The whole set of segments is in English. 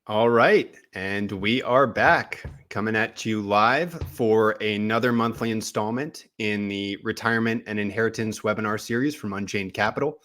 All right, and we are back coming at you live for another monthly installment in the Retirement and Inheritance webinar series from Unchained Capital.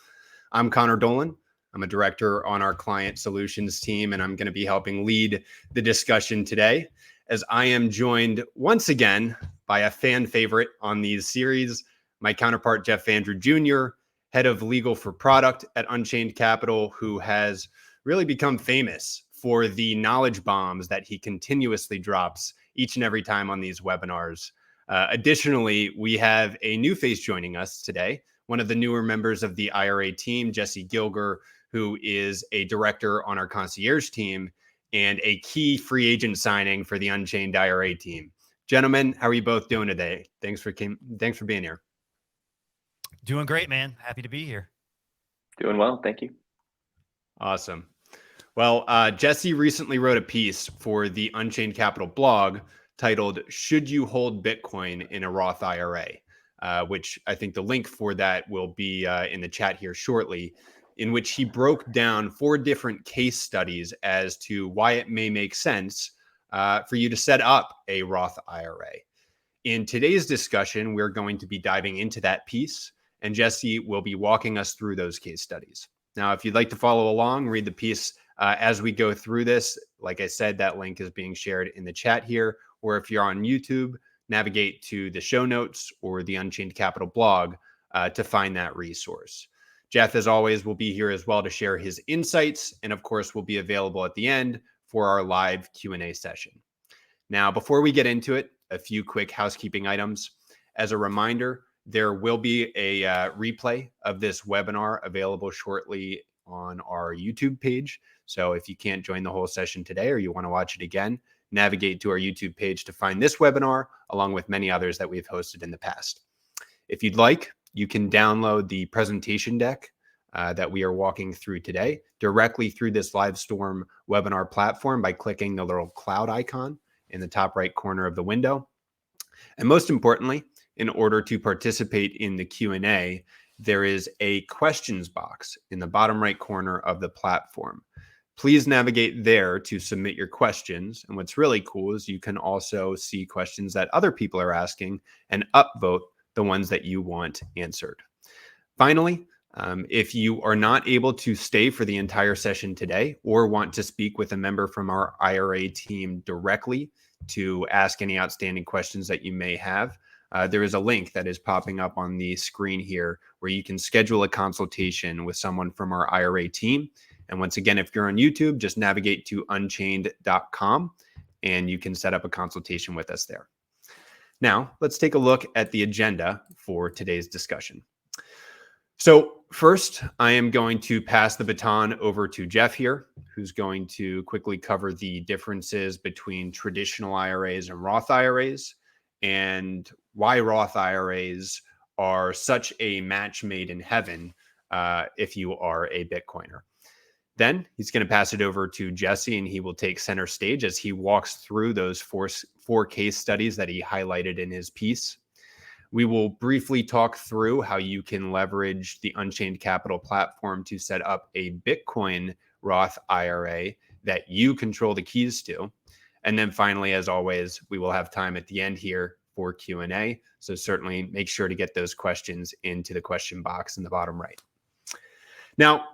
I'm Connor Dolan. I'm a director on our client solutions team, and I'm going to be helping lead the discussion today as I am joined once again by a fan favorite on these series, my counterpart, Jeff Vandrew Jr., head of legal for product at Unchained Capital, who has really become famous for the knowledge bombs that he continuously drops each and every time on these webinars. Additionally, we have a new face joining us today, one of the newer members of the IRA team, Jessy Gilger, who is a director on our concierge team and a key free agent signing for the Unchained IRA team. Gentlemen, how are you both doing today? Thanks for being here. Doing great, man. Happy to be here. Doing well, thank you. Awesome. Well, Jessy recently wrote a piece for the Unchained Capital blog titled, "Should You Hold Bitcoin in a Roth IRA?" Which I think the link for that will be in the chat here shortly, in which he broke down 4 different case studies as to why it may make sense for you to set up a Roth IRA. In today's discussion, we're going to be diving into that piece, and Jessy will be walking us through those case studies. Now, if you'd like to follow along, read the piece as we go through this. Like I said, that link is being shared in the chat here, or if you're on YouTube, navigate to the show notes or the Unchained Capital blog to find that resource. Jeff, as always, will be here as well to share his insights, and of course, will be available at the end for our live Q&A session. Now, before we get into it, a few quick housekeeping items. As a reminder, there will be a replay of this webinar available shortly on our YouTube page. So if you can't join the whole session today or you want to watch it again, navigate to our YouTube page to find this webinar, along with many others that we've hosted in the past. If you'd like, you can download the presentation deck that we are walking through today directly through this Livestorm webinar platform by clicking the little cloud icon in the top right corner of the window. And most importantly, in order to participate in the Q&A, there is a questions box in the bottom right corner of the platform. Please navigate there to submit your questions. And what's really cool is you can also see questions that other people are asking and upvote the ones that you want answered. Finally, if you are not able to stay for the entire session today or want to speak with a member from our IRA team directly to ask any outstanding questions that you may have, there is a link that is popping up on the screen here where you can schedule a consultation with someone from our IRA team. And once again, if you're on YouTube, just navigate to unchained.com and you can set up a consultation with us there. Now, let's take a look at the agenda for today's discussion. So first, I am going to pass the baton over to Jeff here, who's going to quickly cover the differences between traditional IRAs and Roth IRAs and why Roth IRAs are such a match made in heaven if you are a Bitcoiner. Then he's going to pass it over to Jessy, and he will take center stage as he walks through those four case studies that he highlighted in his piece. We will briefly talk through how you can leverage the Unchained Capital platform to set up a Bitcoin Roth IRA that you control the keys to. And then finally, as always, we will have time at the end here for Q&A. So certainly make sure to get those questions into the question box in the bottom right. Now,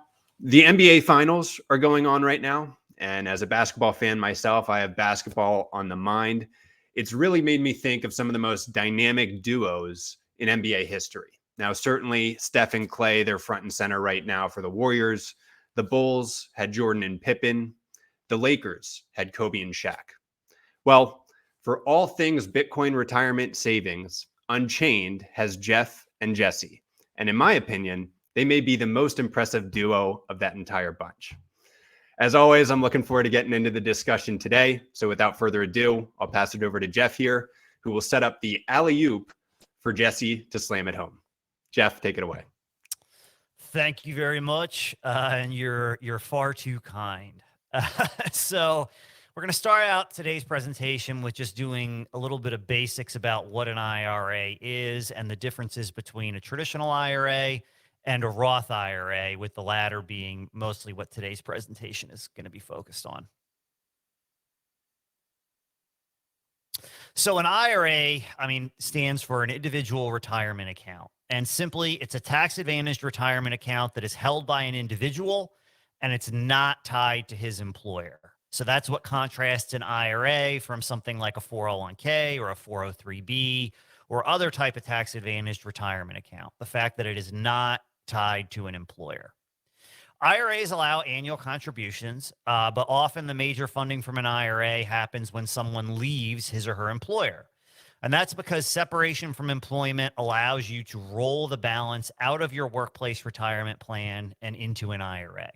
the NBA finals are going on right now. And as a basketball fan myself, I have basketball on the mind. It's really made me think of some of the most dynamic duos in NBA history. Now, certainly Steph and Clay, they're front and center right now for the Warriors. The Bulls had Jordan and Pippen. The Lakers had Kobe and Shaq. Well, for all things Bitcoin retirement savings, Unchained has Jeff and Jessy. And in my opinion, they may be the most impressive duo of that entire bunch. As always, I'm looking forward to getting into the discussion today. So without further ado, I'll pass it over to Jeff here, who will set up the alley-oop for Jessy to slam it home. Jeff, take it away. Thank you very much, and you're far too kind. So we're going to start out today's presentation with just doing a little bit of basics about what an IRA is and the differences between a traditional IRA and a Roth IRA, with the latter being mostly what today's presentation is going to be focused on. So an IRA, stands for an individual retirement account. And simply, it's a tax advantaged retirement account that is held by an individual and it's not tied to his employer. So that's what contrasts an IRA from something like a 401k or a 403b or other type of tax advantaged retirement account. The fact that it is not tied to an employer. IRAs allow annual contributions, but often the major funding from an IRA happens when someone leaves his or her employer. And that's because separation from employment allows you to roll the balance out of your workplace retirement plan and into an IRA.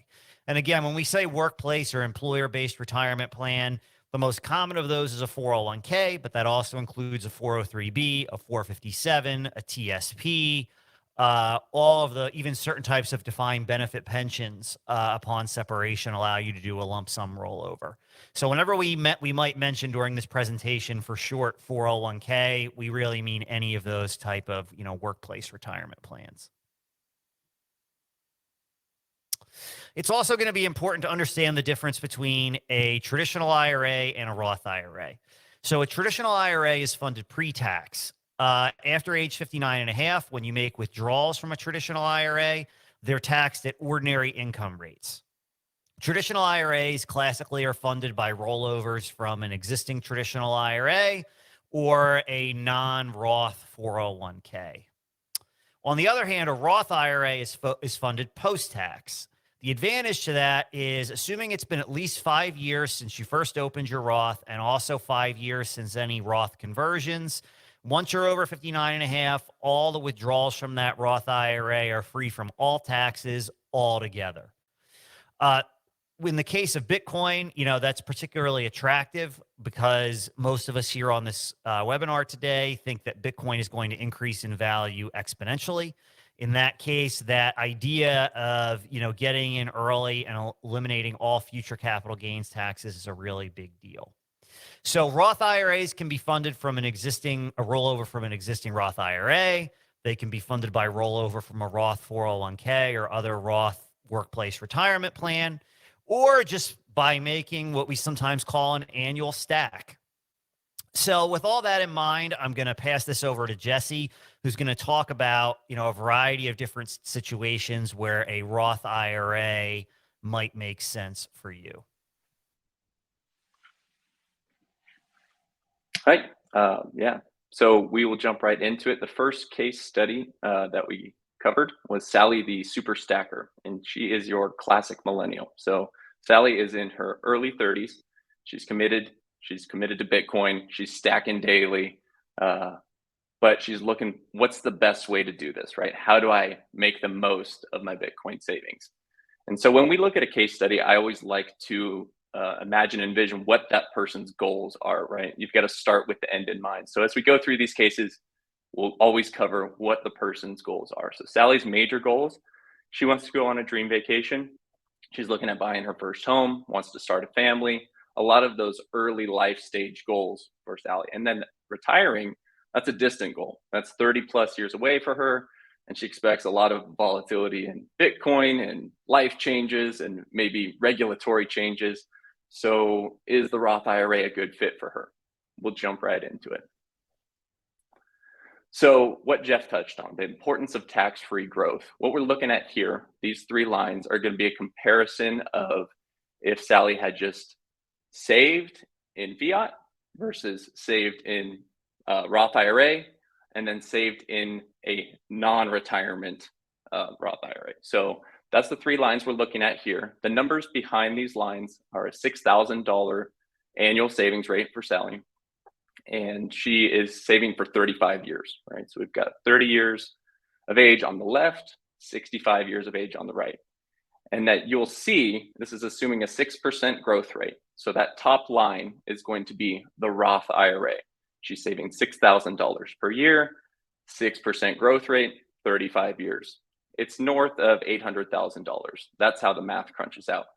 And again, when we say workplace or employer-based retirement plan, the most common of those is a 401k, but that also includes a 403b, a 457, a TSP, all of the, even certain types of defined benefit pensions upon separation allow you to do a lump sum rollover. So whenever we might mention during this presentation for short 401k, we really mean any of those type of, workplace retirement plans. It's also going to be important to understand the difference between a traditional IRA and a Roth IRA. So a traditional IRA is funded pre-tax. After age 59 and a half, when you make withdrawals from a traditional IRA, they're taxed at ordinary income rates. Traditional IRAs classically are funded by rollovers from an existing traditional IRA or a non-Roth 401k. On the other hand, a Roth IRA is funded post-tax. The advantage to that is assuming it's been at least 5 years since you first opened your Roth and also 5 years since any Roth conversions. Once you're over 59 and a half, all the withdrawals from that Roth IRA are free from all taxes altogether. In the case of Bitcoin, that's particularly attractive because most of us here on this webinar today think that Bitcoin is going to increase in value exponentially. In that case, that idea of, getting in early and eliminating all future capital gains taxes is a really big deal. So Roth IRAs can be funded from a rollover from an existing Roth IRA. They can be funded by rollover from a Roth 401k or other Roth workplace retirement plan, or just by making what we sometimes call an annual stack. So with all that in mind, I'm going to pass this over to Jessy, who's going to talk about, a variety of different situations where a Roth IRA might make sense for you. Right. Yeah. So we will jump right into it. The first case study that we covered was Sally, the super stacker, and she is your classic millennial. So Sally is in her early 30s. She's committed to Bitcoin. She's stacking daily, but she's looking, what's the best way to do this, right? How do I make the most of my Bitcoin savings? And so when we look at a case study, I always like to imagine and envision what that person's goals are, right? You've got to start with the end in mind. So as we go through these cases, we'll always cover what the person's goals are. So Sally's major goals, she wants to go on a dream vacation. She's looking at buying her first home, wants to start a family, a lot of those early life stage goals for Sally. And then retiring, that's a distant goal. That's 30 plus years away for her. And she expects a lot of volatility in Bitcoin and life changes and maybe regulatory changes. So is the Roth IRA a good fit for her? We'll jump right into it. So what Jeff touched on, the importance of tax-free growth. What we're looking at here, these three lines are going to be a comparison of if Sally had just saved in fiat versus saved in Roth IRA, and then saved in a non-retirement Roth IRA. So that's the three lines we're looking at here. The numbers behind these lines are a $6,000 annual savings rate for Sally. And she is saving for 35 years, right? So we've got 30 years of age on the left, 65 years of age on the right. And that you'll see, this is assuming a 6% growth rate. So that top line is going to be the Roth IRA. She's saving $6,000 per year, 6% growth rate, 35 years. It's north of $800,000. That's how the math crunches out.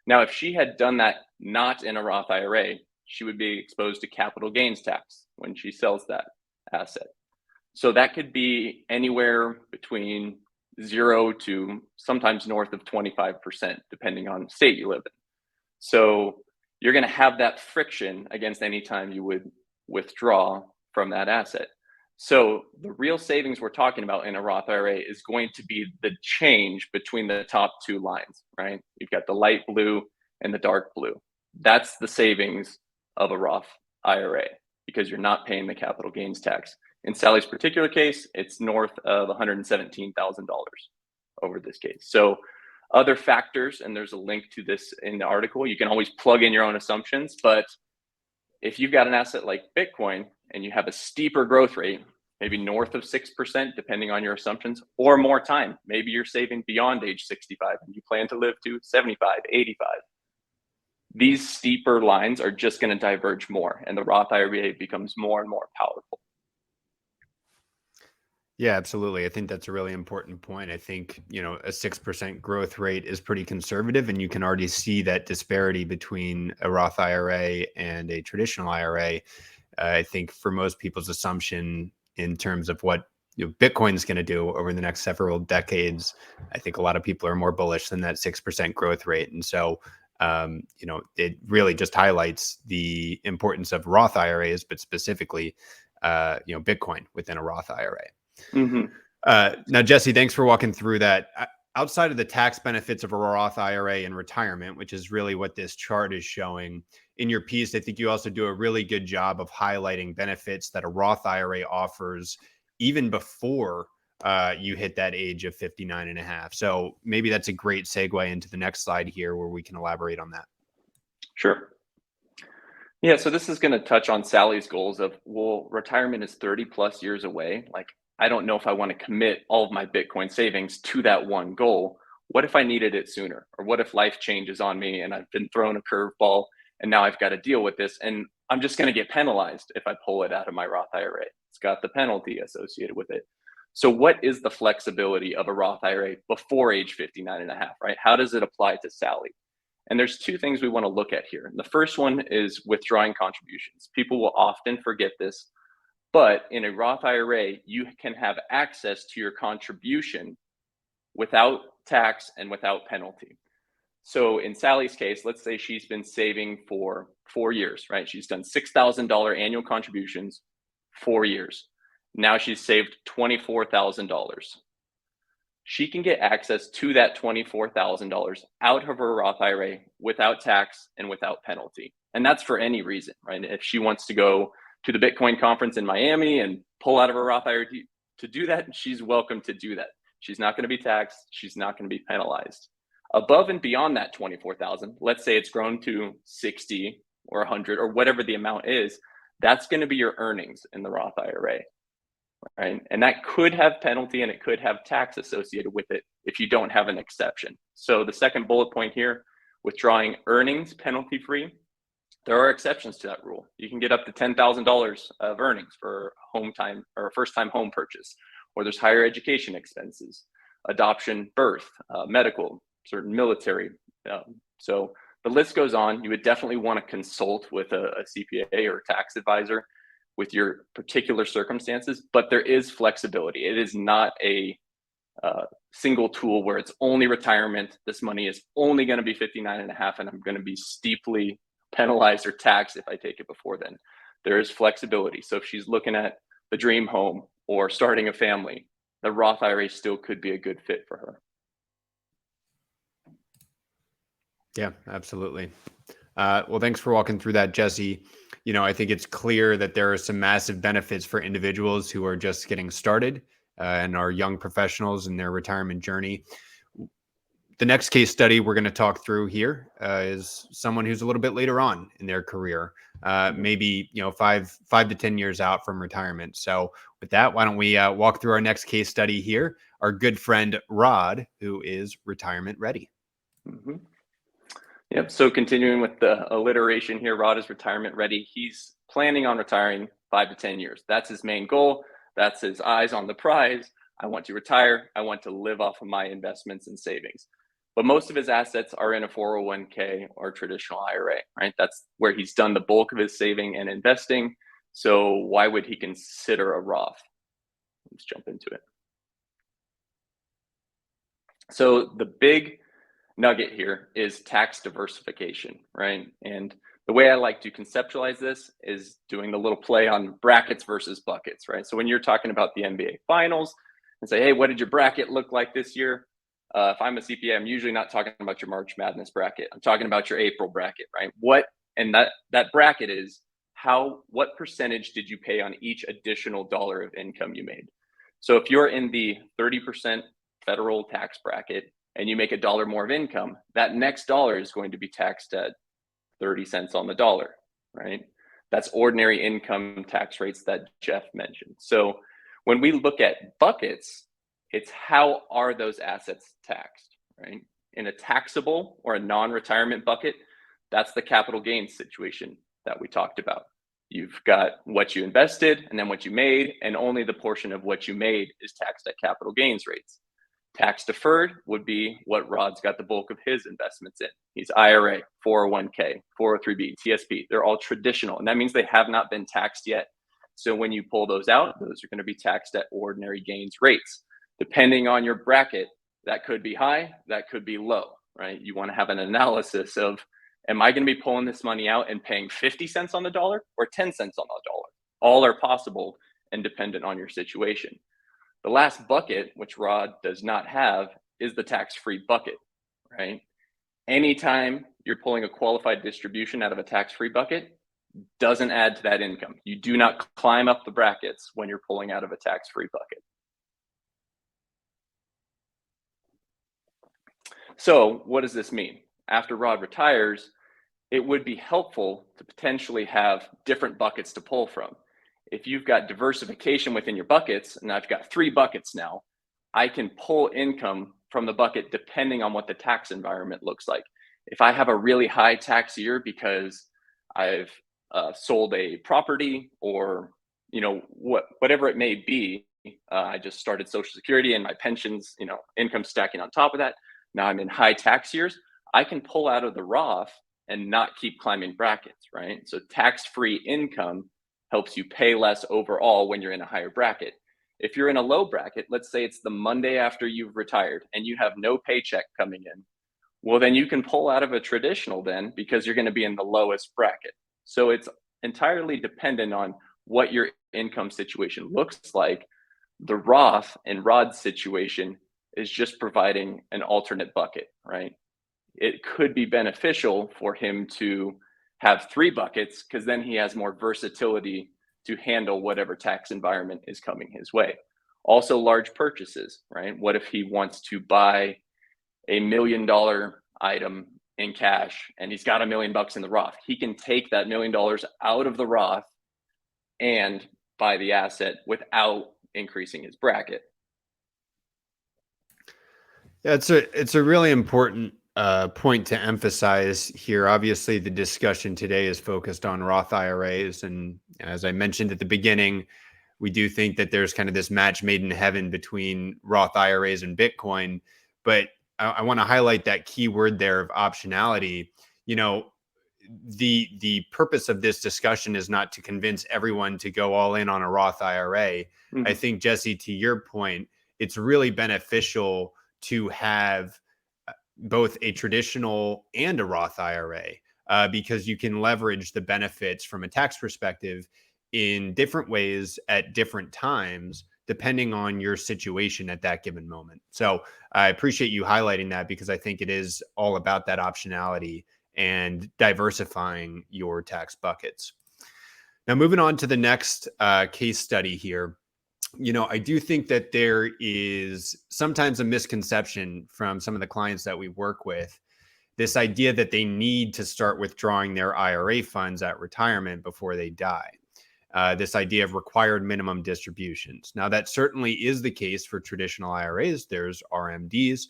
Now, if she had done that not in a Roth IRA, she would be exposed to capital gains tax when she sells that asset. So that could be anywhere between 0 to sometimes north of 25%, depending on the state you live in. So you're going to have that friction against any time you would withdraw from that asset. So the real savings we're talking about in a Roth IRA is going to be the change between the top two lines, right? You've got the light blue and the dark blue. That's the savings of a Roth IRA because you're not paying the capital gains tax. In Sally's particular case, it's north of $117,000 over this case. So other factors, and there's a link to this in the article, you can always plug in your own assumptions, but if you've got an asset like Bitcoin and you have a steeper growth rate, maybe north of 6%, depending on your assumptions, or more time, maybe you're saving beyond age 65 and you plan to live to 75, 85. These steeper lines are just going to diverge more, and the Roth IRA becomes more and more powerful. Yeah, absolutely. I think that's a really important point. I think, a 6% growth rate is pretty conservative, and you can already see that disparity between a Roth IRA and a traditional IRA. I think for most people's assumption in terms of what Bitcoin is going to do over the next several decades, I think a lot of people are more bullish than that 6% growth rate. And so, it really just highlights the importance of Roth IRAs, but specifically, Bitcoin within a Roth IRA. Mm-hmm. Now, Jessy, thanks for walking through that. Outside of the tax benefits of a Roth IRA in retirement, which is really what this chart is showing, in your piece, I think you also do a really good job of highlighting benefits that a Roth IRA offers even before you hit that age of 59 and a half. So maybe that's a great segue into the next slide here where we can elaborate on that. Sure. Yeah, so this is going to touch on Sally's goals of, well, retirement is 30 plus years away. Like, I don't know if I want to commit all of my Bitcoin savings to that one goal. What if I needed it sooner? Or what if life changes on me and I've been thrown a curveball and now I've got to deal with this and I'm just going to get penalized if I pull it out of my Roth IRA? It's got the penalty associated with it. So what is the flexibility of a Roth IRA before age 59 and a half, right? How does it apply to Sally? And there's two things we want to look at here. The first one is withdrawing contributions. People will often forget this, but in a Roth IRA, you can have access to your contribution without tax and without penalty. So in Sally's case, let's say she's been saving for 4 years, right? She's done $6,000 annual contributions, 4 years. Now she's saved $24,000. She can get access to that $24,000 out of her Roth IRA without tax and without penalty. And that's for any reason, right? If she wants to go to the Bitcoin conference in Miami and pull out of her Roth IRA to do that, she's welcome to do that. She's not going to be taxed. She's not going to be penalized. Above and beyond that 24,000, let's say it's grown to 60 or 100 or whatever the amount is, that's going to be your earnings in the Roth IRA, right? And that could have penalty and it could have tax associated with it if you don't have an exception. So the second bullet point here, withdrawing earnings penalty free, there are exceptions to that rule. You can get up to $10,000 of earnings for home time or a first time home purchase, or there's higher education expenses, adoption, birth, medical, certain military. So the list goes on. You would definitely want to consult with a CPA or a tax advisor with your particular circumstances, but there is flexibility. It is not a single tool where it's only retirement. This money is only going to be 59 and a half, and I'm going to be steeply penalized or taxed if I take it before then. There is flexibility. So if she's looking at the dream home or starting a family, the Roth IRA still could be a good fit for her. Yeah, absolutely. Well, thanks for walking through that, Jessy. I think it's clear that there are some massive benefits for individuals who are just getting started and are young professionals in their retirement journey. The next case study we're going to talk through here is someone who's a little bit later on in their career, maybe 5 to 10 years out from retirement. So with that, why don't we walk through our next case study here? Our good friend Rod, who is retirement ready. Mm-hmm. Yep. So continuing with the alliteration here, Rod is retirement ready. He's planning on retiring 5 to 10 years. That's his main goal. That's his eyes on the prize. I want to retire. I want to live off of my investments and savings. But most of his assets are in a 401k or traditional IRA, right? That's where he's done the bulk of his saving and investing. So why would he consider a Roth? Let's jump into it. So the big nugget here is tax diversification, right? And The way I like to conceptualize this is doing the little play on brackets versus buckets, right? So when you're talking about the NBA finals and say, hey, what did your bracket look like this year? If I'm a CPA, I'm usually not talking about your March Madness bracket. I'm talking about your April bracket, right? That bracket is what percentage did you pay on each additional dollar of income you made? So if you're in the 30% federal tax bracket and you make $1 more of income, that next dollar is going to be taxed at 30 cents on the dollar, right? That's ordinary income tax rates that Jeff mentioned. So when we look at buckets, it's how are those assets taxed, right? In a taxable or a non-retirement bucket, that's the capital gains situation that we talked about. You've got what you invested and then what you made, and only the portion of what you made is taxed at capital gains rates. Tax deferred would be what Rod's got the bulk of his investments in. He's IRA, 401k, 403b, TSP. They're all traditional, and that means they have not been taxed yet. So when you pull those out, those are going to be taxed at ordinary gains rates. Depending on your bracket, that could be high, that could be low, right? You want to have an analysis of, am I going to be pulling this money out and paying 50 cents on the dollar or 10 cents on the dollar? All are possible and dependent on your situation. The last bucket, which Rod does not have, is the tax-free bucket, right? Anytime you're pulling a qualified distribution out of a tax-free bucket, doesn't add to that income. You do not climb up the brackets when you're pulling out of a tax-free bucket. So what does this mean? After Rod retires, it would be helpful to potentially have different buckets to pull from. If you've got diversification within your buckets, and I've got 3 buckets now, I can pull income from the bucket depending on what the tax environment looks like. If I have a really high tax year because I've sold a property, or whatever it may be, I just started Social Security and my pensions, income stacking on top of that. Now I'm in high tax years. I can pull out of the Roth and not keep climbing brackets, right? So tax-free income helps you pay less overall when you're in a higher bracket. If you're in a low bracket, let's say it's the Monday after you've retired and you have no paycheck coming in, well, then you can pull out of a traditional then, because you're going to be in the lowest bracket. So it's entirely dependent on what your income situation looks like. The Roth in Rod's situation is just providing an alternate bucket, right? It could be beneficial for him to have 3 buckets, because then he has more versatility to handle whatever tax environment is coming his way. Also, large purchases, right? What if he wants to buy a $1 million item in cash and he's got $1 million in the Roth? He can take that $1 million out of the Roth and buy the asset without increasing his bracket. Yeah, it's a really important point to emphasize here. Obviously, the discussion today is focused on Roth IRAs. And as I mentioned at the beginning, we do think that there's kind of this match made in heaven between Roth IRAs and Bitcoin. But I want to highlight that key word there of optionality. The purpose of this discussion is not to convince everyone to go all in on a Roth IRA. Mm-hmm. I think, Jesse, to your point, it's really beneficial to have both a traditional and a Roth IRA, because you can leverage the benefits from a tax perspective in different ways at different times, depending on your situation at that given moment. So I appreciate you highlighting that, because I think it is all about that optionality and diversifying your tax buckets. Now, moving on to the next case study here. I do think that there is sometimes a misconception from some of the clients that we work with, this idea that they need to start withdrawing their IRA funds at retirement before they die. This idea of required minimum distributions. Now, that certainly is the case for traditional IRAs. There's RMDs.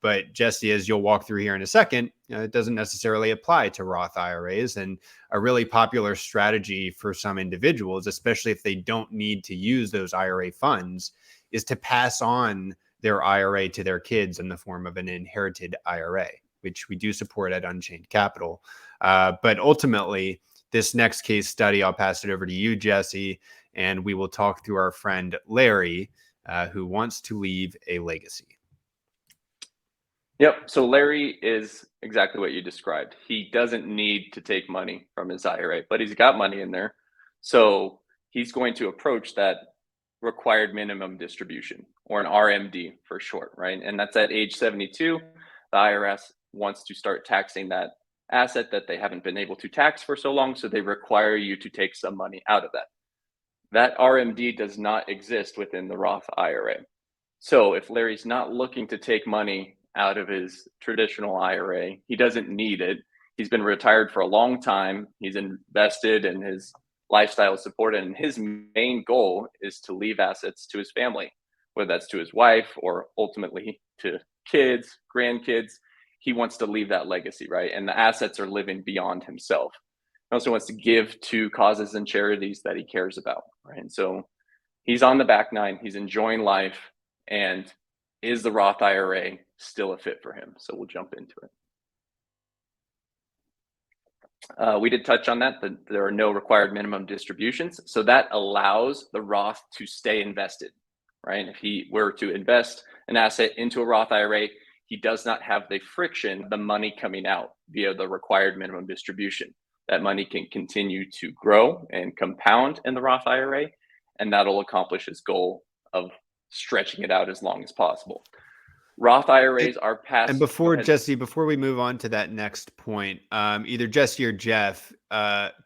But Jesse, as you'll walk through here in a second, it doesn't necessarily apply to Roth IRAs. And a really popular strategy for some individuals, especially if they don't need to use those IRA funds, is to pass on their IRA to their kids in the form of an inherited IRA, which we do support at Unchained Capital. But ultimately, this next case study, I'll pass it over to you, Jesse, and we will talk through our friend Larry, who wants to leave a legacy. Yep. So Larry is exactly what you described. He doesn't need to take money from his IRA, but he's got money in there. So he's going to approach that required minimum distribution, or an RMD for short, right? And that's at age 72. The IRS wants to start taxing that asset that they haven't been able to tax for so long. So they require you to take some money out of that. That RMD does not exist within the Roth IRA. So if Larry's not looking to take money out of his traditional IRA, he doesn't need it. He's been retired for a long time. He's invested and his lifestyle is supported. And his main goal is to leave assets to his family, whether that's to his wife or ultimately to kids, grandkids. He wants to leave that legacy, right? And the assets are living beyond himself. He also wants to give to causes and charities that he cares about, right? And so he's on the back nine. He's enjoying life. And is the Roth IRA still a fit for him? So we'll jump into it. We did touch on that there are no required minimum distributions. So that allows the Roth to stay invested, right? If he were to invest an asset into a Roth IRA, he does not have the friction, the money coming out via the required minimum distribution. That money can continue to grow and compound in the Roth IRA, and that'll accomplish his goal of stretching it out as long as possible. Roth IRAs are passed. And before Jesse, before we move on to that next point, either Jesse or Jeff,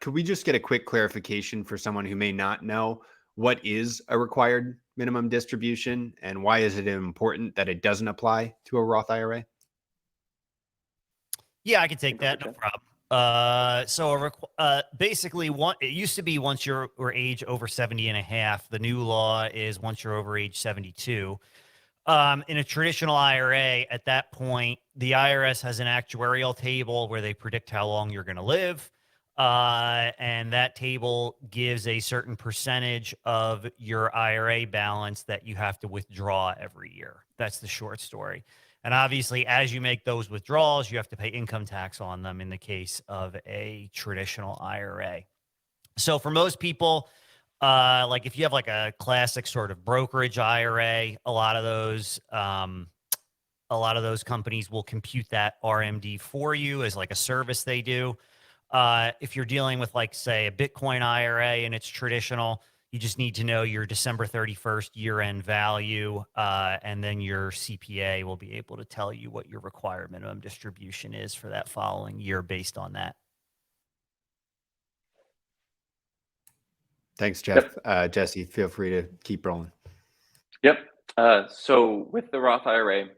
could we just get a quick clarification for someone who may not know what is a required minimum distribution and why is it important that it doesn't apply to a Roth IRA? Yeah, I can take that. No problem. Basically, it used to be once you're age over 70 and a half. The new law is once you're over age 72. In a traditional IRA, at that point, the IRS has an actuarial table where they predict how long you're going to live. And that table gives a certain percentage of your IRA balance that you have to withdraw every year. That's the short story. And obviously, as you make those withdrawals, you have to pay income tax on them in the case of a traditional IRA. So for most people, like if you have like a classic sort of brokerage IRA, a lot of those companies will compute that RMD for you as like a service they do. If you're dealing with like, say, a Bitcoin IRA and it's traditional, you just need to know your December 31st year-end value, and then your CPA will be able to tell you what your required minimum distribution is for that following year based on that. Thanks, Jeff. Yep. Jesse, feel free to keep rolling. Yep. So with the Roth IRA,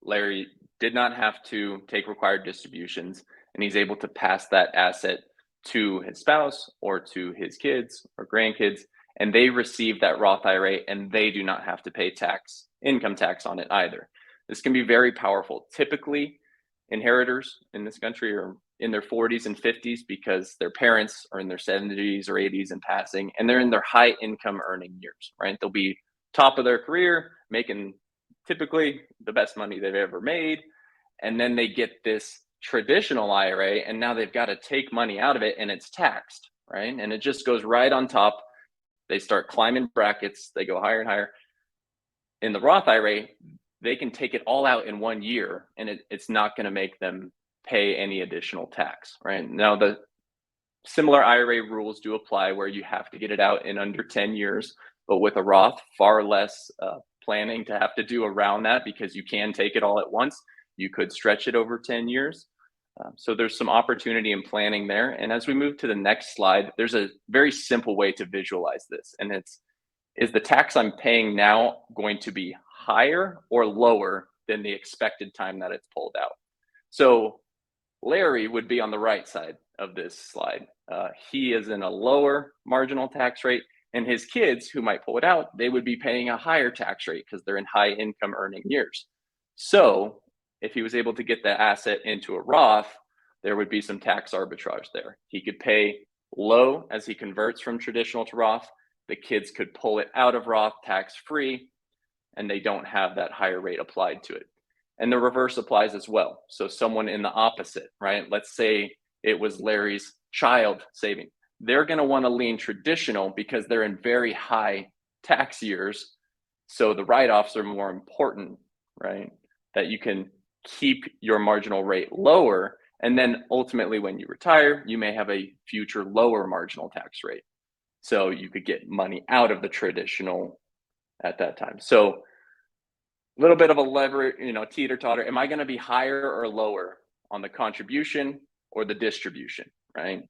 Larry did not have to take required distributions, and he's able to pass that asset to his spouse or to his kids or grandkids, and they receive that Roth IRA and they do not have to pay income tax on it either. This can be very powerful. Typically, inheritors in this country are in their 40s and 50s because their parents are in their 70s or 80s and passing, and they're in their high income earning years, right? They'll be top of their career, making typically the best money they've ever made. And then they get this traditional IRA, and now they've got to take money out of it and it's taxed, right? And it just goes right on top. They start climbing brackets, they go higher and higher. In the Roth IRA, they can take it all out in 1 year, and it's not going to make them pay any additional tax, right? Now, the similar IRA rules do apply where you have to get it out in under 10 years, but with a Roth, far less planning to have to do around that because you can take it all at once. You could stretch it over 10 years. So there's some opportunity in planning there. And as we move to the next slide, there's a very simple way to visualize this. And is the tax I'm paying now going to be higher or lower than the expected time that it's pulled out? So Larry would be on the right side of this slide. He is in a lower marginal tax rate, and his kids who might pull it out, they would be paying a higher tax rate because they're in high income earning years. So if he was able to get the asset into a Roth, there would be some tax arbitrage there. He could pay low as he converts from traditional to Roth. The kids could pull it out of Roth tax-free, and they don't have that higher rate applied to it. And the reverse applies as well. So someone in the opposite, right? Let's say it was Larry's child saving. They're going to want to lean traditional because they're in very high tax years. So the write-offs are more important, right? That you can keep your marginal rate lower. And then ultimately, when you retire, you may have a future lower marginal tax rate. So you could get money out of the traditional at that time. So a little bit of a lever, teeter totter. Am I going to be higher or lower on the contribution or the distribution, right?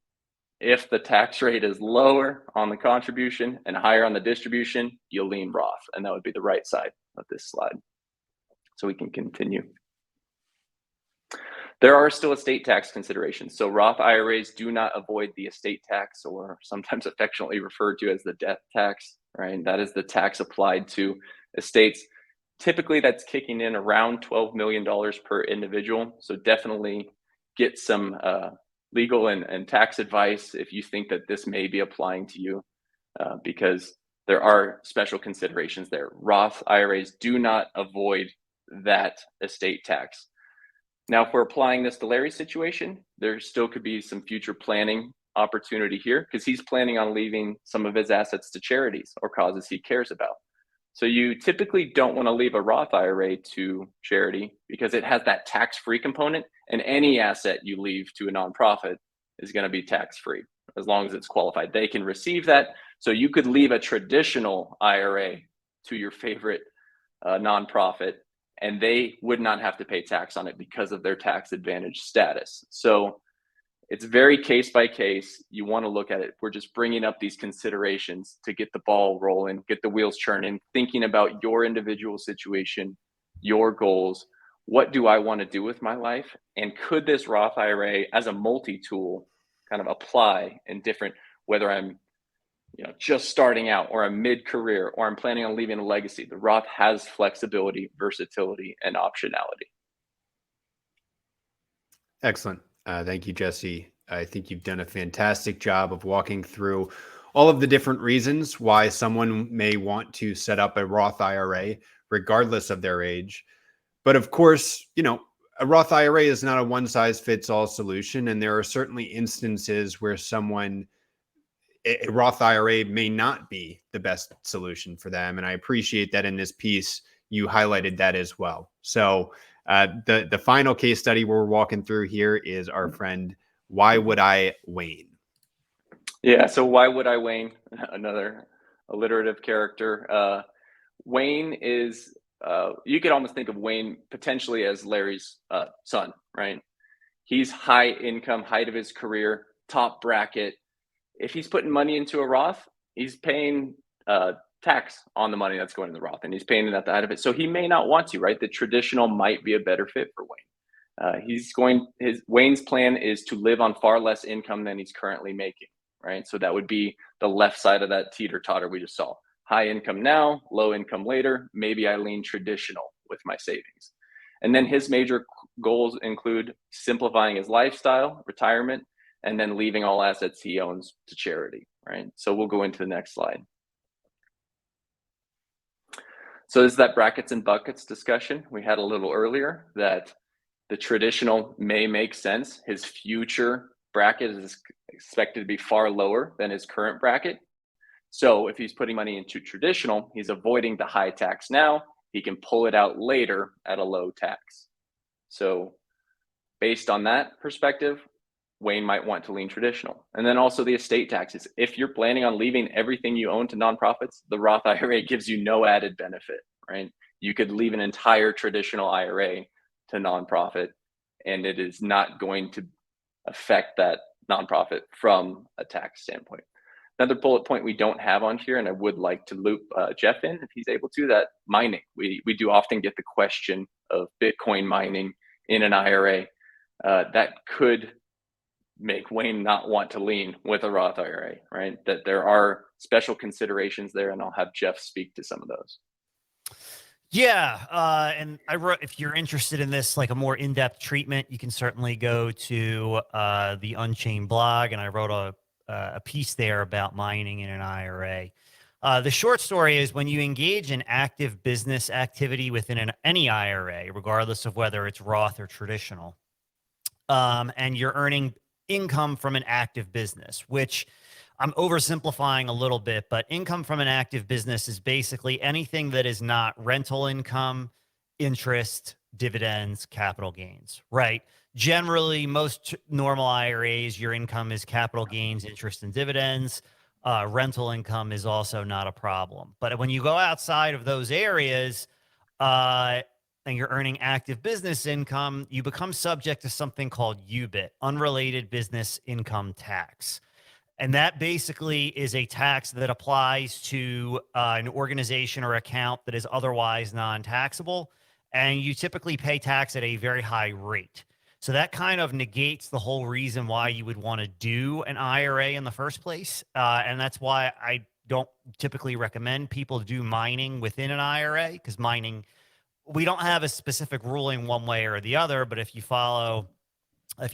If the tax rate is lower on the contribution and higher on the distribution, you'll lean Roth, and that would be the right side of this slide. So we can continue. There are still estate tax considerations. So Roth IRAs do not avoid the estate tax, or sometimes affectionately referred to as the death tax, right? That is the tax applied to estates. Typically, that's kicking in around $12 million per individual. So definitely get some legal and tax advice if you think that this may be applying to you, because there are special considerations there. Roth IRAs do not avoid that estate tax. Now, if we're applying this to Larry's situation, there still could be some future planning opportunity here, because he's planning on leaving some of his assets to charities or causes he cares about. So you typically don't want to leave a Roth IRA to charity because it has that tax-free component, and any asset you leave to a nonprofit is going to be tax-free as long as it's qualified. They can receive that. So you could leave a traditional IRA to your favorite nonprofit, and they would not have to pay tax on it because of their tax advantage status. So it's very case by case. You want to look at it. We're just bringing up these considerations to get the ball rolling, get the wheels churning, thinking about your individual situation, your goals. What do I want to do with my life? And could this Roth IRA as a multi-tool kind of apply in different, whether I'm just starting out, or I'm mid-career, or I'm planning on leaving a legacy? The Roth has flexibility, versatility, and optionality. Excellent. Thank you, Jesse. I think you've done a fantastic job of walking through all of the different reasons why someone may want to set up a Roth IRA, regardless of their age. But of course, a Roth IRA is not a one-size-fits-all solution. And there are certainly instances where a Roth IRA may not be the best solution for them. And I appreciate that in this piece, you highlighted that as well. So the final case study we're walking through here is our friend, Why Would I Wayne? Yeah, so Why Would I Wayne? Another alliterative character. Wayne is, you could almost think of Wayne potentially as Larry's son, right? He's high income, height of his career, top bracket. If he's putting money into a Roth, he's paying tax on the money that's going in the Roth, and he's paying it at the head of it. So he may not want to, right? The traditional might be a better fit for Wayne. Wayne's plan is to live on far less income than he's currently making, right? So that would be the left side of that teeter-totter we just saw. High income now, low income later. Maybe I lean traditional with my savings. And then his major goals include simplifying his lifestyle, retirement, and then leaving all assets he owns to charity, right? So we'll go into the next slide. So this is that brackets and buckets discussion we had a little earlier, that the traditional may make sense. His future bracket is expected to be far lower than his current bracket. So if he's putting money into traditional, he's avoiding the high tax now. He can pull it out later at a low tax. So based on that perspective, Wayne might want to lean traditional. And then also the estate taxes. If you're planning on leaving everything you own to nonprofits, the Roth IRA gives you no added benefit, right? You could leave an entire traditional IRA to nonprofit, and it is not going to affect that nonprofit from a tax standpoint. Another bullet point we don't have on here, and I would like to loop Jeff in if he's able to, that mining. We do often get the question of Bitcoin mining in an IRA. That could make Wayne not want to lean with a Roth IRA, right? That there are special considerations there, and I'll have Jeff speak to some of those. Yeah, and I wrote, if you're interested in this, like a more in-depth treatment, you can certainly go to the Unchained blog, and I wrote a piece there about mining in an IRA. The short story is, when you engage in active business activity within any IRA, regardless of whether it's Roth or traditional, and you're earning income from an active business, which I'm oversimplifying a little bit, but income from an active business is basically anything that is not rental income, interest, dividends, capital gains, right? Generally, most normal IRAs, your income is capital gains, interest, and dividends. Rental income is also not a problem. But when you go outside of those areas and you're earning active business income, you become subject to something called UBIT, unrelated business income tax. And that basically is a tax that applies to an organization or account that is otherwise non-taxable. And you typically pay tax at a very high rate. So that kind of negates the whole reason why you would want to do an IRA in the first place. And that's why I don't typically recommend people do mining within an IRA, because mining, we don't have a specific ruling one way or the other. But if you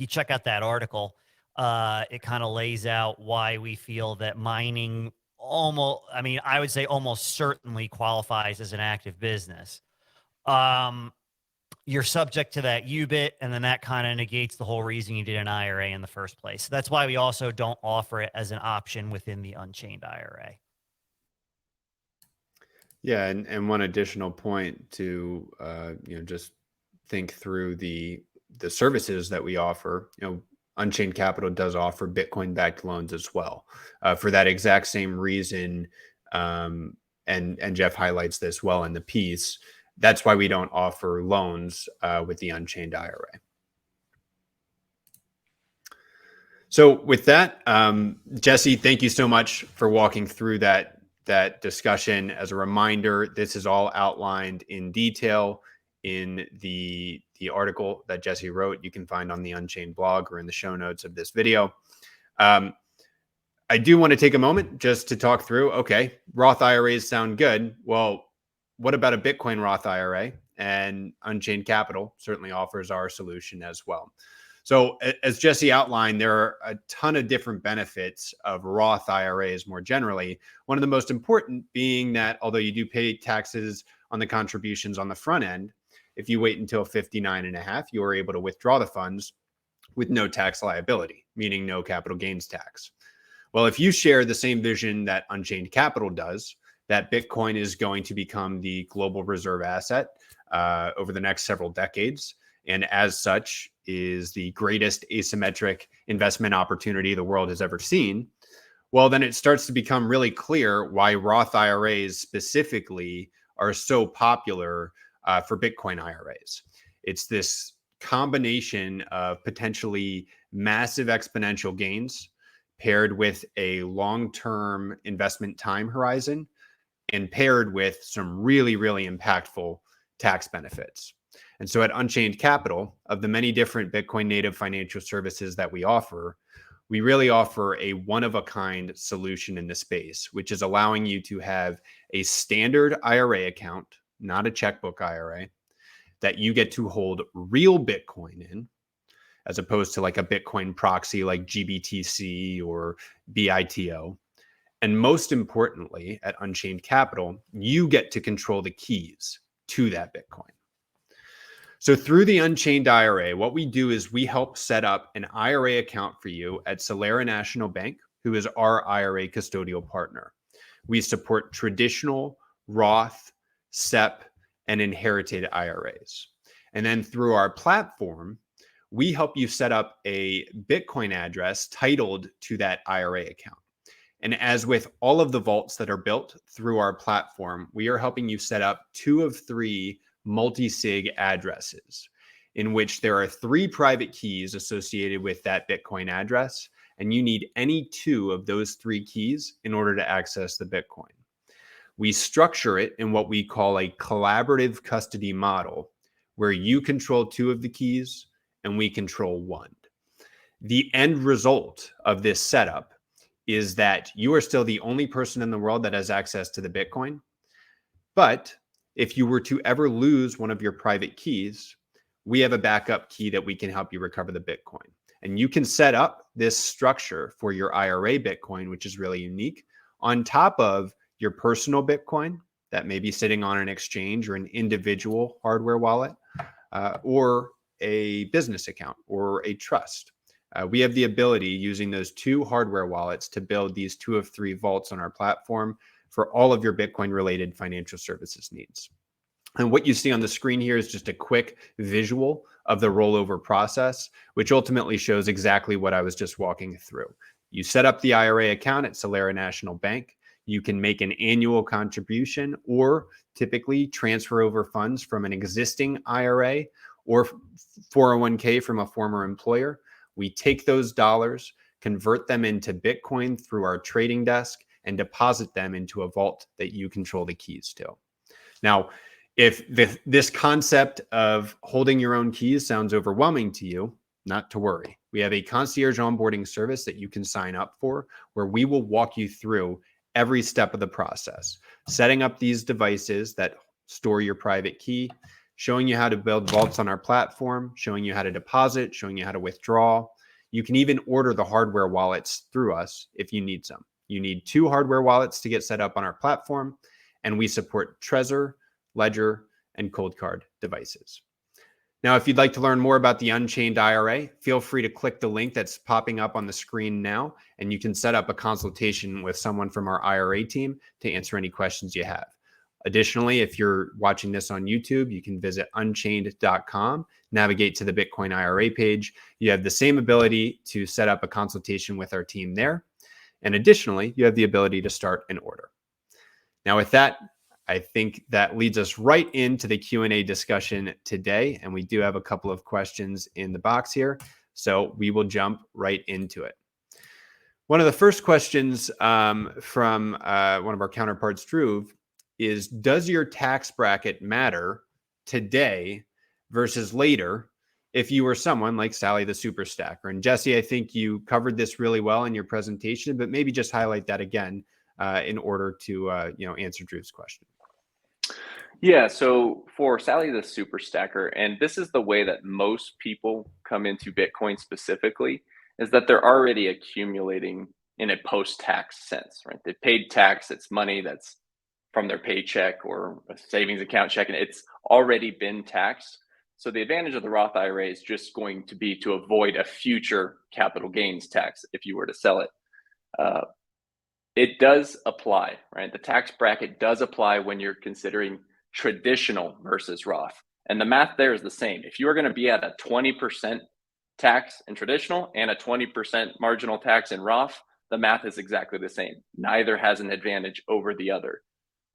check out that article, it kind of lays out why we feel that mining I would say almost certainly qualifies as an active business. You're subject to that UBIT, and then that kind of negates the whole reason you did an IRA in the first place. That's why we also don't offer it as an option within the Unchained IRA. Yeah, and one additional point to just think through the services that we offer. Unchained Capital does offer Bitcoin-backed loans as well, for that exact same reason. And Jeff highlights this well in the piece. That's why we don't offer loans with the Unchained IRA. So with that, Jessy, thank you so much for walking through that discussion. As a reminder, this is all outlined in detail in the article that Jessy wrote. You can find on the Unchained blog or in the show notes of this video. I do want to take a moment just to talk through, okay, Roth IRAs sound good. Well, what about a Bitcoin Roth IRA? And Unchained Capital certainly offers our solution as well. So as Jessy outlined, there are a ton of different benefits of Roth IRAs more generally. One of the most important being that although you do pay taxes on the contributions on the front end, if you wait until 59 and a half, you are able to withdraw the funds with no tax liability, meaning no capital gains tax. Well, if you share the same vision that Unchained Capital does, that Bitcoin is going to become the global reserve asset over the next several decades, and as such is the greatest asymmetric investment opportunity the world has ever seen, well, then it starts to become really clear why Roth IRAs specifically are so popular for Bitcoin IRAs. It's this combination of potentially massive exponential gains paired with a long-term investment time horizon and paired with some really, really impactful tax benefits. And so at Unchained Capital, of the many different Bitcoin native financial services that we offer, we really offer a one-of-a-kind solution in the space, which is allowing you to have a standard IRA account, not a checkbook IRA, that you get to hold real Bitcoin in, as opposed to like a Bitcoin proxy like GBTC or BITO. And most importantly, at Unchained Capital, you get to control the keys to that Bitcoin. So through the Unchained IRA, what we do is we help set up an IRA account for you at Solera National Bank, who is our IRA custodial partner. We support traditional, Roth, SEP, and inherited IRAs. And then through our platform, we help you set up a Bitcoin address titled to that IRA account. And as with all of the vaults that are built through our platform, we are helping you set up 2 of 3 multi-sig addresses in which there are 3 private keys associated with that Bitcoin address. And you need any 2 of those 3 keys in order to access the Bitcoin. We structure it in what we call a collaborative custody model, where you control 2 of the keys and we control 1. The end result of this setup is that you are still the only person in the world that has access to the Bitcoin. But if you were to ever lose one of your private keys, we have a backup key that we can help you recover the Bitcoin. And you can set up this structure for your IRA Bitcoin, which is really unique, on top of your personal Bitcoin that may be sitting on an exchange or an individual hardware wallet, or a business account or a trust. We have the ability, using those 2 hardware wallets, to build these 2 of 3 vaults on our platform for all of your Bitcoin related financial services needs. And what you see on the screen here is just a quick visual of the rollover process, which ultimately shows exactly what I was just walking through. You set up the IRA account at Solera National Bank. You can make an annual contribution or typically transfer over funds from an existing IRA or 401k from a former employer. We take those dollars, convert them into Bitcoin through our trading desk, and deposit them into a vault that you control the keys to. Now, if this concept of holding your own keys sounds overwhelming to you, not to worry. We have a concierge onboarding service that you can sign up for, where we will walk you through every step of the process, setting up these devices that store your private key, showing you how to build vaults on our platform, showing you how to deposit, showing you how to withdraw. You can even order the hardware wallets through us if you need some. You need 2 hardware wallets to get set up on our platform, and we support Trezor, Ledger, and Cold Card devices. Now, if you'd like to learn more about the Unchained IRA, feel free to click the link that's popping up on the screen now, and you can set up a consultation with someone from our IRA team to answer any questions you have. Additionally, if you're watching this on YouTube, you can visit unchained.com, navigate to the Bitcoin IRA page. You have the same ability to set up a consultation with our team there. And additionally, you have the ability to start an order. Now, with that, I think that leads us right into the Q&A discussion today. And we do have a couple of questions in the box here, so we will jump right into it. One of the first questions from one of our counterparts, Drew, is, does your tax bracket matter today versus later if you were someone like Sally the super stacker? And Jessy, I think you covered this really well in your presentation, but maybe just highlight that again in order to answer Drew's question. Yeah, so for Sally the super stacker, and this is the way that most people come into Bitcoin specifically, is that they're already accumulating in a post-tax sense, right? They paid tax, it's money that's from their paycheck or a savings account checking, it's already been taxed. So the advantage of the Roth IRA is just going to be to avoid a future capital gains tax if you were to sell it. It does apply, right? The tax bracket does apply when you're considering traditional versus Roth. And the math there is the same. If you are going to be at a 20% tax in traditional and a 20% marginal tax in Roth, the math is exactly the same. Neither has an advantage over the other.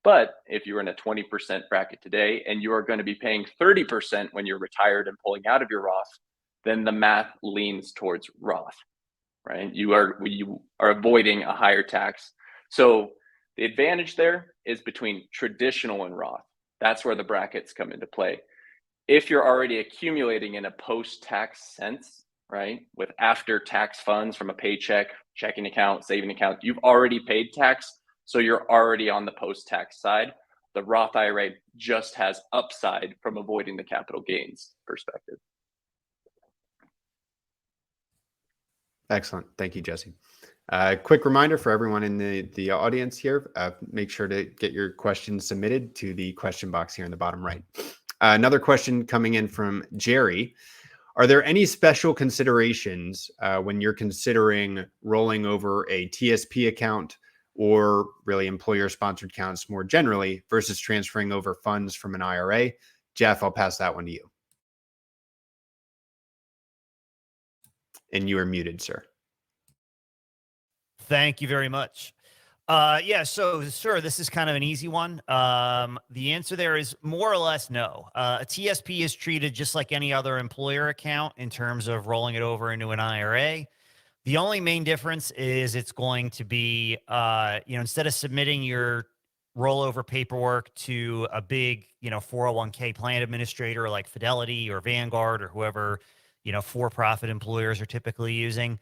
But if you're in a 20% bracket today and you are going to be paying 30% when you're retired and pulling out of your Roth, then the math leans towards Roth, right? You are avoiding a higher tax. So the advantage there is between traditional and Roth. That's where the brackets come into play. If you're already accumulating in a post-tax sense, right, with after-tax funds from a paycheck, checking account, saving account, you've already paid tax, so you're already on the post-tax side. The Roth IRA just has upside from avoiding the capital gains perspective. Excellent. Thank you, Jessy. Quick reminder for everyone in the audience here, make sure to get your questions submitted to the question box here in the bottom right. Another question coming in from Jerry. Are there any special considerations when you're considering rolling over a TSP account or really employer-sponsored accounts more generally versus transferring over funds from an IRA? Jeff, I'll pass that one to you. And you are muted, sir. Thank you very much. Yeah, so sir, this is kind of an easy one. The answer there is more or less no. A TSP is treated just like any other employer account in terms of rolling it over into an IRA. The only main difference is it's going to be, instead of submitting your rollover paperwork to a big, 401k plan administrator like Fidelity or Vanguard or whoever, for-profit employers are typically using,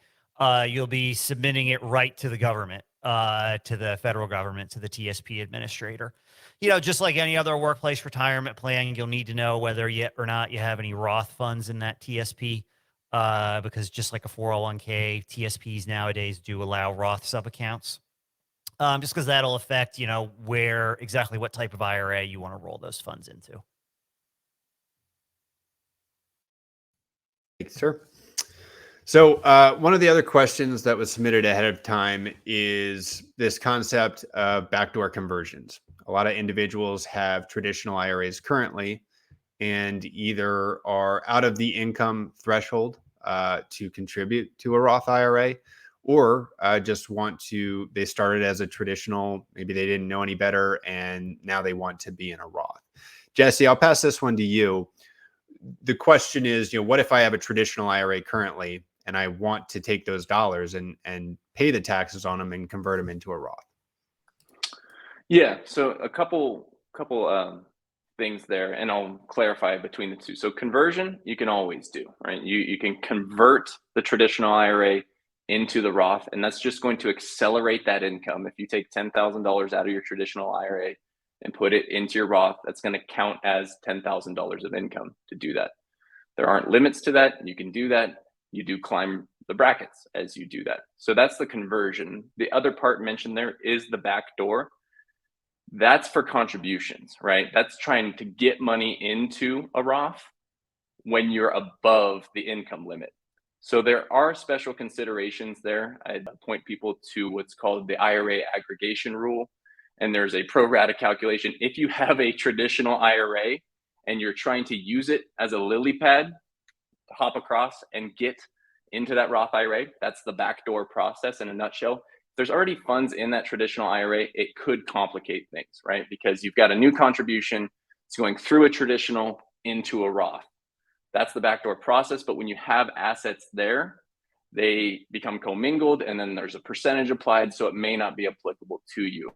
you'll be submitting it right to the government, to the federal government, to the TSP administrator. Just like any other workplace retirement plan, you'll need to know whether yet or not you have any Roth funds in that TSP, because just like a 401k, TSPs nowadays do allow Roth sub-accounts, just because that'll affect, exactly what type of IRA you want to roll those funds into. Thanks, sir. So one of the other questions that was submitted ahead of time is this concept of backdoor conversions. A lot of individuals have traditional IRAs currently and either are out of the income threshold to contribute to a Roth IRA, or just want to, they started as a traditional, maybe they didn't know any better, and now they want to be in a Roth. Jessy, I'll pass this one to you. The question is, what if I have a traditional IRA currently and I want to take those dollars and pay the taxes on them and convert them into a Roth? Yeah, so a couple things there, and I'll clarify between the two. So conversion, you can always do, right? You can convert the traditional IRA into the Roth, and that's just going to accelerate that income. If you take $10,000 out of your traditional IRA and put it into your Roth, that's going to count as $10,000 of income to do that. There aren't limits to that. You can do that. You do climb the brackets as you do that. So that's the conversion. The other part mentioned there is the back door. That's for contributions, right? That's trying to get money into a Roth when you're above the income limit. So there are special considerations there. I'd point people to what's called the IRA aggregation rule. And there's a pro rata calculation. If you have a traditional IRA and you're trying to use it as a lily pad to hop across and get into that Roth IRA, that's the backdoor process in a nutshell. There's already funds in that traditional IRA, it could complicate things, right? Because you've got a new contribution, it's going through a traditional into a Roth. That's the backdoor process. But when you have assets there, they become commingled, and then there's a percentage applied, so it may not be applicable to you.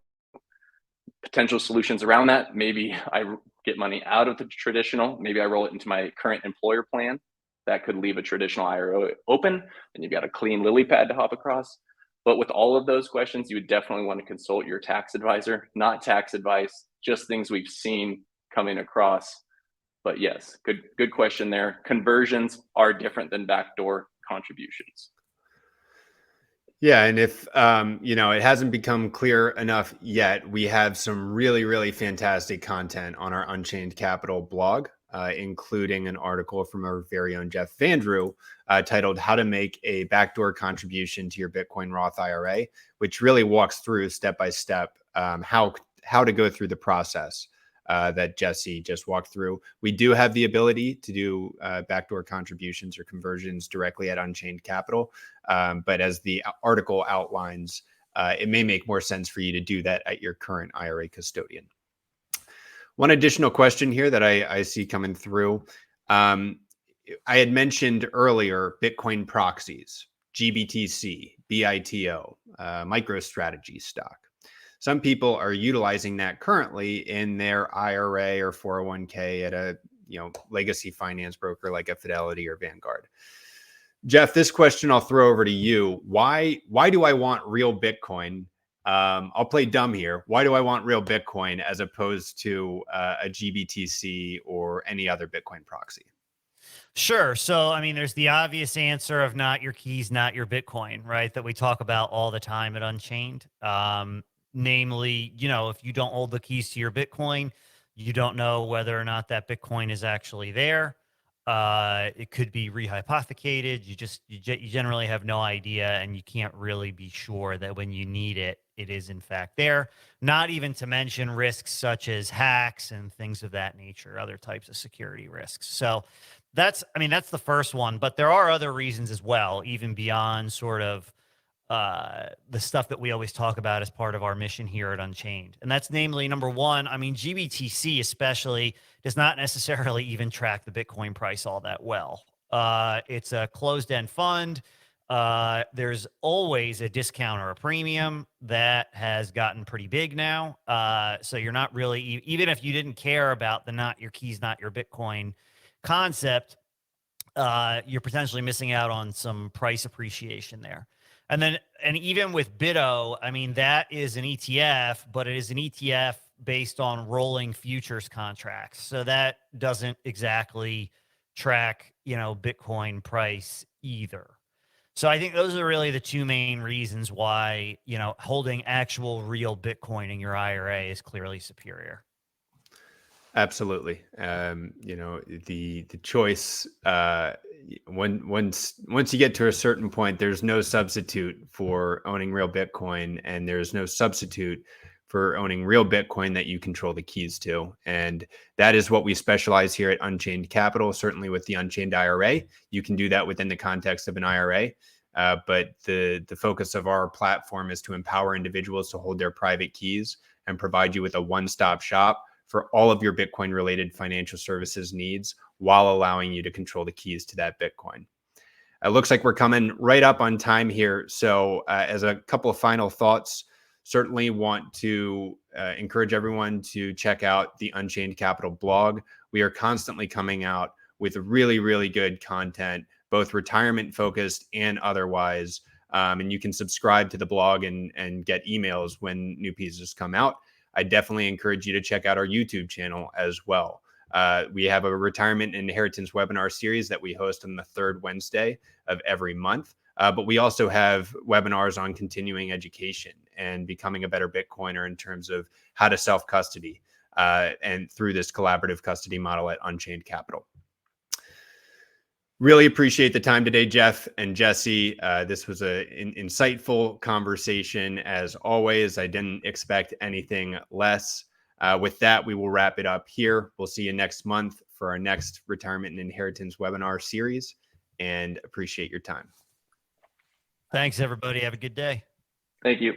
Potential solutions around that: maybe I get money out of the traditional, maybe I roll it into my current employer plan. That could leave a traditional IRA open, and you've got a clean lily pad to hop across. But with all of those questions, you would definitely want to consult your tax advisor, not tax advice, just things we've seen coming across. But yes, good question there. Conversions are different than backdoor contributions. Yeah, and if it hasn't become clear enough yet, we have some really, really fantastic content on our Unchained Capital blog, including an article from our very own Jeff Vandrew titled "How to Make a Backdoor Contribution to Your Bitcoin Roth IRA," which really walks through step by step how to go through the process that Jessy just walked through. We do have the ability to do backdoor contributions or conversions directly at Unchained Capital. But as the article outlines, it may make more sense for you to do that at your current IRA custodian. One additional question here that I see coming through. I had mentioned earlier Bitcoin proxies, GBTC, BITO, MicroStrategy stock. Some people are utilizing that currently in their IRA or 401k at a legacy finance broker like a Fidelity or Vanguard. Jeff, this question I'll throw over to you. Why do I want real Bitcoin? I'll play dumb here. Why do I want real Bitcoin as opposed to a GBTC or any other Bitcoin proxy? Sure. So, there's the obvious answer of not your keys, not your Bitcoin, right? That we talk about all the time at Unchained. Namely, if you don't hold the keys to your Bitcoin, you don't know whether or not that Bitcoin is actually there. It could be rehypothecated. You generally have no idea, and you can't really be sure that when you need it, it is in fact there. Not even to mention risks such as hacks and things of that nature, other types of security risks. So that's the first one, but there are other reasons as well, even beyond sort of the stuff that we always talk about as part of our mission here at Unchained. And that's namely, number one, GBTC especially does not necessarily even track the Bitcoin price all that well. It's a closed-end fund. There's always a discount or a premium that has gotten pretty big now. So you're not really, even if you didn't care about the not your keys, not your Bitcoin concept, you're potentially missing out on some price appreciation there. And even with BITO, that is an ETF, but it is an ETF based on rolling futures contracts. So that doesn't exactly track, Bitcoin price either. So I think those are really the two main reasons why, holding actual real Bitcoin in your IRA is clearly superior. Absolutely. The choice, once you get to a certain point, there's no substitute for owning real Bitcoin, and there's no substitute for owning real Bitcoin that you control the keys to. And that is what we specialize here at Unchained Capital. Certainly with the Unchained IRA, you can do that within the context of an IRA. But the focus of our platform is to empower individuals to hold their private keys and provide you with a one-stop shop for all of your Bitcoin related financial services needs while allowing you to control the keys to that Bitcoin. It looks like we're coming right up on time here. So as a couple of final thoughts, certainly want to encourage everyone to check out the Unchained Capital blog. We are constantly coming out with really, really good content, both retirement focused and otherwise. And you can subscribe to the blog and get emails when new pieces come out. I definitely encourage you to check out our YouTube channel as well. We have a retirement and inheritance webinar series that we host on the third Wednesday of every month. But we also have webinars on continuing education and becoming a better Bitcoiner in terms of how to self-custody and through this collaborative custody model at Unchained Capital. Really appreciate the time today, Jeff and Jessy. This was an insightful conversation as always. I didn't expect anything less. With that, we will wrap it up here. We'll see you next month for our next retirement and inheritance webinar series, and appreciate your time. Thanks, everybody. Have a good day. Thank you.